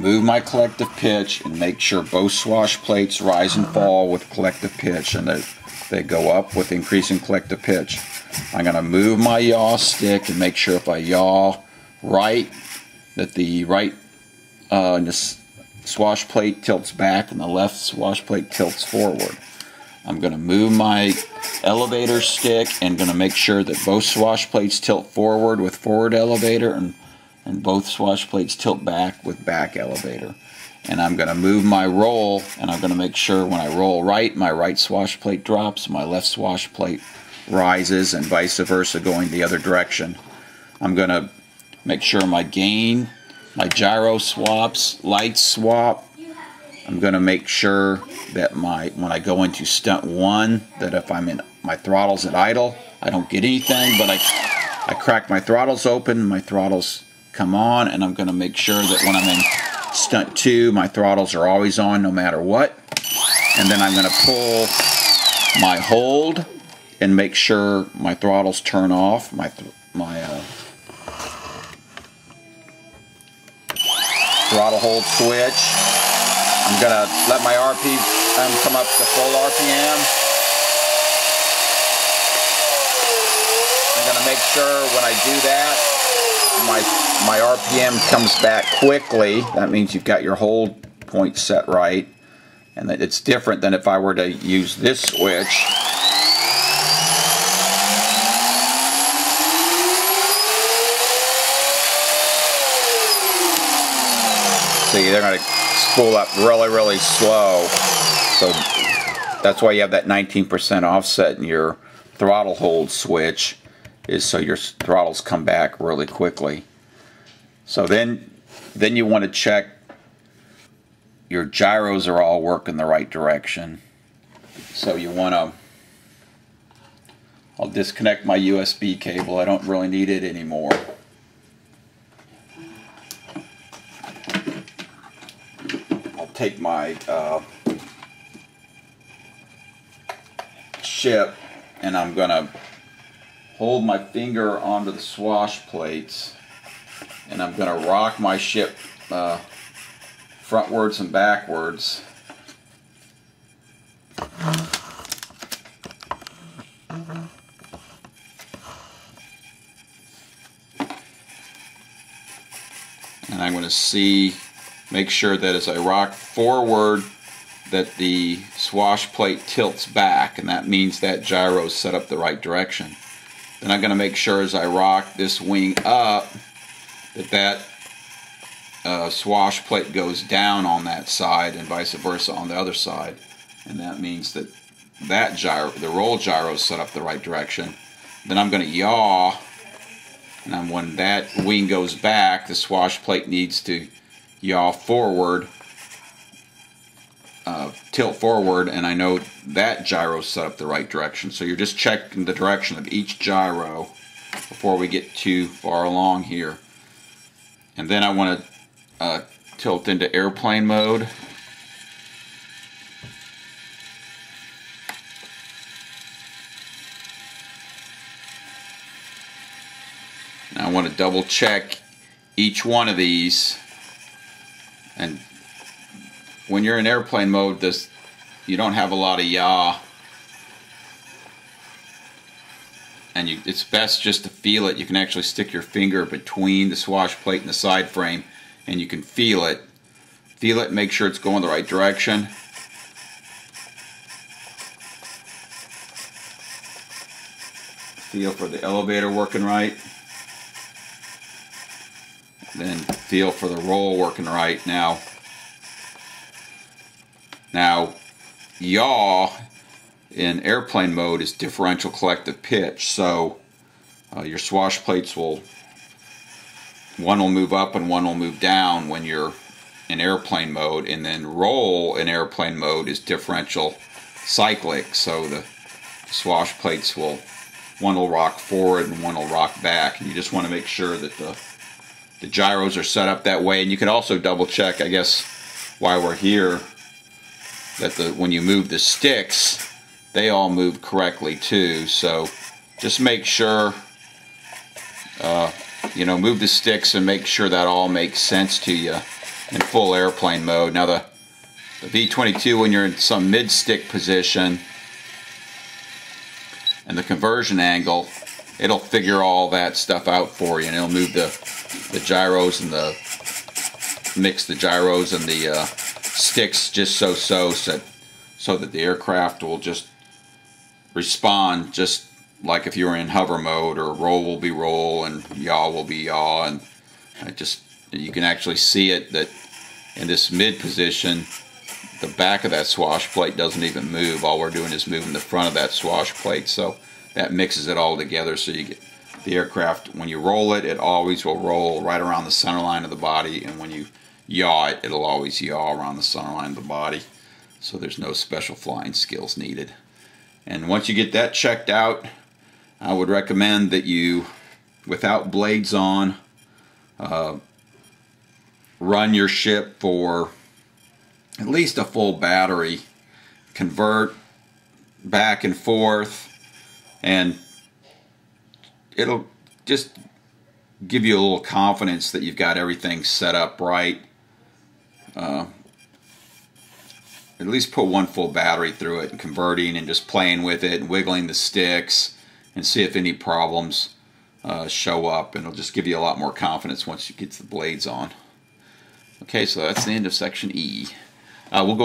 move my collective pitch and make sure both swash plates rise and fall with collective pitch, and that they go up with increasing collective pitch. I'm going to move my yaw stick and make sure if I yaw right, that the right swash plate tilts back and the left swash plate tilts forward. I'm going to move my elevator stick and going to make sure that both swash plates tilt forward with forward elevator and both swash plates tilt back with back elevator. And I'm going to move my roll, and I'm going to make sure when I roll right, my right swash plate drops, my left swash plate rises, and vice versa going the other direction. I'm going to make sure my gain, my gyro swaps, lights swap. I'm going to make sure that when I go into stunt 1, that if I'm in my throttles at idle, I don't get anything, but I crack my throttles open, my throttles come on, and I'm going to make sure that when I'm in stunt 2, my throttles are always on no matter what. And then I'm going to pull my hold and make sure my throttles turn off, my throttle hold switch. I'm going to let my RPM come up to full RPM. I'm going to make sure when I do that, my RPM comes back quickly. That means you've got your hold point set right, and that it's different than if I were to use this switch. See, they're going to spool up really, really slow. So that's why you have that 19% offset in your throttle hold switch, is so your throttles come back really quickly. So then you want to check your gyros are all working the right direction. So you want to, I'll disconnect my USB cable. I don't really need it anymore. I'll take my ship, and I'm going to hold my finger onto the swash plates, and I'm going to rock my ship frontwards and backwards. And I'm going to make sure that as I rock forward, that the swash plate tilts back, and that means that gyro is set up the right direction. Then I'm going to make sure as I rock this wing up that swash plate goes down on that side and vice versa on the other side. And that means that gyro, the roll gyro, is set up the right direction. Then I'm going to yaw, and when that wing goes back, the swash plate needs to yaw forward, tilt forward, and I know that gyro is set up the right direction. So you're just checking the direction of each gyro before we get too far along here. And then I want to tilt into airplane mode. Now I want to double check each one of these, and when you're in airplane mode, you don't have a lot of yaw, and it's best just to feel it. You can actually stick your finger between the swash plate and the side frame, and you can feel it. Feel it, make sure it's going the right direction. Feel for the elevator working right. Then feel for the roll working right. Now yaw in airplane mode is differential collective pitch, so your swash plates one will move up and one will move down when you're in airplane mode, and then roll in airplane mode is differential cyclic, so the swash plates one will rock forward and one will rock back, and you just want to make sure that the gyros are set up that way. And you can also double check, I guess, while we're here, that when you move the sticks, they all move correctly too. So just make sure, move the sticks and make sure that all makes sense to you. in full airplane mode. Now the V22, when you're in some mid-stick position and the conversion angle, it'll figure all that stuff out for you, and it'll move the gyros and mix the gyros and the sticks just so that the aircraft will just respond just like if you were in hover mode, or roll will be roll and yaw will be yaw, and you can actually see it that in this mid position the back of that swash plate doesn't even move. All we're doing is moving the front of that swash plate, so that mixes it all together. So you get the aircraft, when you roll it, it always will roll right around the center line of the body, and when you yaw it, it'll always yaw around the center line of the body. So there's no special flying skills needed. And once you get that checked out, I would recommend that you, without blades on, run your ship for at least a full battery, convert back and forth, and it'll just give you a little confidence that you've got everything set up right. At least put one full battery through it and converting and just playing with it and wiggling the sticks and see if any problems show up, and it'll just give you a lot more confidence once you get the blades on. Okay, so that's the end of section E. We'll go